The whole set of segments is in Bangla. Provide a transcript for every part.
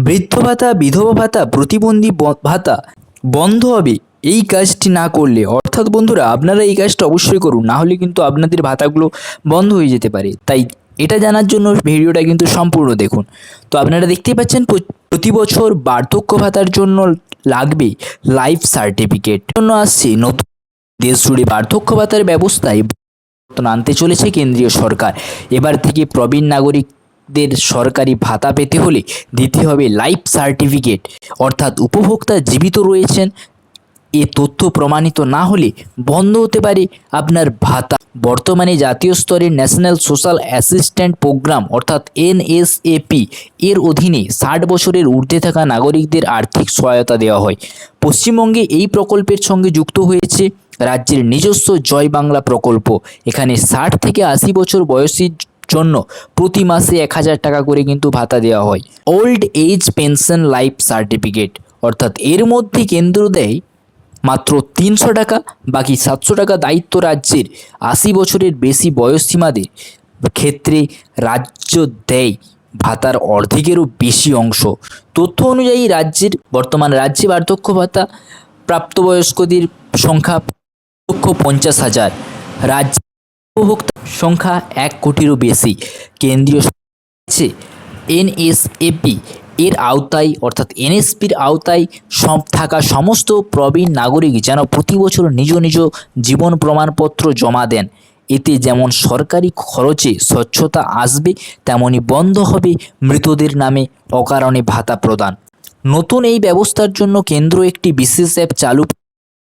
বৃদ্ধ ভাতা, বিধবা ভাতা, প্রতিবন্ধী ভাতা বন্ধ হবে এই কাজটি না করলে। অর্থাৎ বন্ধুরা, আপনারা এই কাজটা অবশ্যই করুন, না হলে কিন্তু আপনাদের ভাতাগুলো বন্ধ হয়ে যেতে পারে। তাই এটা জানার জন্য ভিডিওটা কিন্তু সম্পূর্ণ দেখুন। তো আপনারা দেখতেই পাচ্ছেন প্রতি বছর বার্ধক্য ভাতার জন্য লাগবে লাইফ সার্টিফিকেট। জন্য আসছে নতুন দেশ জুড়ে বার্ধক্য ভাতার ব্যবস্থায় পরিবর্তন আনতে চলেছে কেন্দ্রীয় সরকার। এবার থেকে প্রবীণ নাগরিকদের সরকারি ভাতা পেতে হলে দিতে হবে লাইফ সার্টিফিকেট, অর্থাৎ উপভোক্তা জীবিত রয়েছেন এ তথ্য প্রমাণিত না হলে বন্ধ হতে পারে আপনার ভাতা। বর্তমানে জাতীয় স্তরের ন্যাশনাল সোশ্যাল অ্যাসিস্ট্যান্ট প্রোগ্রাম অর্থাৎ NSAP এর অধীনে 60 বছরের ঊর্ধ্বে থাকা নাগরিকদের আর্থিক সহায়তা দেওয়া হয়। পশ্চিমবঙ্গে এই প্রকল্পের সঙ্গে যুক্ত হয়েছে রাজ্যের নিজস্ব জয় বাংলা প্রকল্প। এখানে 60 থেকে 80 বছর বয়সীর জন্য প্রতি মাসে 1000 টাকা করে কিন্তু ভাতা দেওয়া হয়। Old age pension life certificate, অর্থাৎ এর মধ্যে কেন্দ্র দেয় মাত্র 300 টাকা, বাকি 700 টাকা দায়িত্ব রাজ্যের। 80 বছরের বেশি বয়সসীমাদের ক্ষেত্রে রাজ্য দেয় ভাতার অর্ধেকেরও বেশি অংশ। তথ্য অনুযায়ী রাজ্যে বার্ধক্য ভাতা প্রাপ্তবয়স্কদের সংখ্যা 1,50,000, রাজ্যে উপভোক্তার সংখ্যা 1 কোটিরও বেশি। কেন্দ্রীয় NSAP এর আওতায় অর্থাৎ NSPর আওতায় থাকা সমস্ত প্রবীণ নাগরিক যেন প্রতি বছর নিজ নিজ জীবন প্রমাণপত্র জমা দেন। এতে যেমন সরকারি খরচে স্বচ্ছতা আসবে, তেমনি বন্ধ হবে মৃতদের নামে অকারণে ভাতা প্রদান। নতুন এই ব্যবস্থার জন্য কেন্দ্র একটি বিশেষ অ্যাপ চালু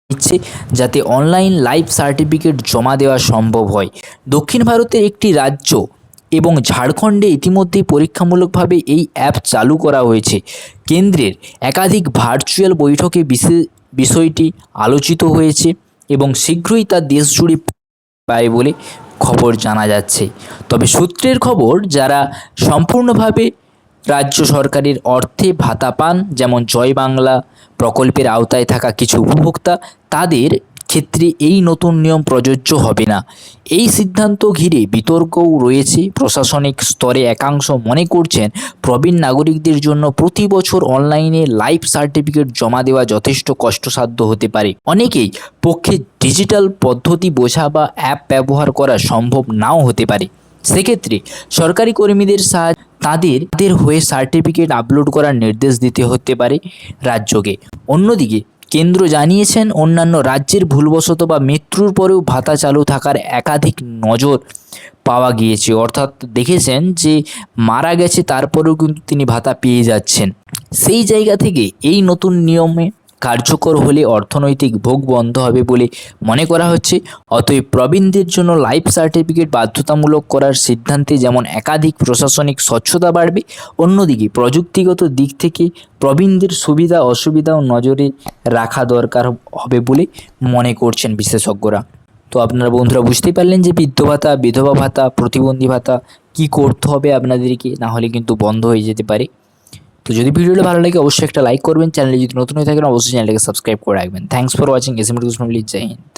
দিচ্ছে, যাতে অনলাইন লাইফ সার্টিফিকেট জমা দেওয়া সম্ভব হয়। দক্ষিণ ভারতের একটি রাজ্য এবং ঝাড়খণ্ডে ইতিমধ্যেই পরীক্ষামূলকভাবে এই অ্যাপ চালু করা হয়েছে। কেন্দ্রের একাধিক ভার্চুয়াল বৈঠকে বিষয়টি আলোচিত হয়েছে এবং শীঘ্রই তা দেশ জুড়ে পায় বলে খবর জানা যাচ্ছে। তবে সূত্রের খবর, যারা সম্পূর্ণভাবে রাজ্য সরকারের অর্থে ভাতা পান, যেমন জয় বাংলা প্রকল্পের আওতায় থাকা কিছু উপভোক্তা, তাদের ক্ষেত্রে এই নতুন নিয়ম প্রযোজ্য হবে না। এই সিদ্ধান্ত ঘিরে বিতর্কও রয়েছে। প্রশাসনিক স্তরে একাংশ মনে করছেন প্রবীণ নাগরিকদের জন্য প্রতি বছর অনলাইনে লাইফ সার্টিফিকেট জমা দেওয়া যথেষ্ট কষ্টসাধ্য হতে পারে। অনেকেই পক্ষে ডিজিটাল পদ্ধতি বোঝা বা অ্যাপ ব্যবহার করা সম্ভব নাও হতে পারে। সেক্ষেত্রে সরকারি কর্মীদের সাহায্যে তাদের হয়ে সার্টিফিকেট আপলোড করার নির্দেশ দিতে হতে পারে রাজ্যকে। অন্যদিকে কেন্দ্র জানিয়েছেন, অন্যান্য রাজ্যের ভুলবশত বা মৃত্যুর পরেও ভাতা চালু থাকার একাধিক নজর পাওয়া গিয়েছে। অর্থাৎ দেখেছেন যে মারা গেছে, তারপরেও কিন্তু তিনি ভাতা পেয়ে যাচ্ছেন। সেই জায়গা থেকে এই নতুন নিয়মে কার্যকর হলে অর্থনৈতিক ভোগ বন্ধ হবে বলে মনে করা হচ্ছে। অতএব প্রবীণদের জন্য লাইফ সার্টিফিকেট বাধ্যতামূলক করার সিদ্ধান্তে যেমন একাধিক প্রশাসনিক স্বচ্ছতা বাড়বে, অন্যদিকে প্রযুক্তিগত দিক থেকে প্রবীণদের সুবিধা অসুবিধাও নজরে রাখা দরকার হবে বলে মনে করছেন বিশেষজ্ঞরা। তো আপনারা বন্ধুরা বুঝতেই পারলেন যে বৃদ্ধ ভাতা, বিধবা ভাতা, প্রতিবন্ধী ভাতা কী করতে হবে আপনাদেরকে, না হলে কিন্তু বন্ধ হয়ে যেতে পারে। তো যদি ভিডিওটা ভালো লাগে অবশ্যই একটা লাইক করবেন, চ্যানেলে যদি নতুন হয়ে থাকেন অবশ্যই চ্যানেলটাকে সাবস্ক্রাইব করে রাখবেন। Thanks for watching. S M family, জয় হিন্দ।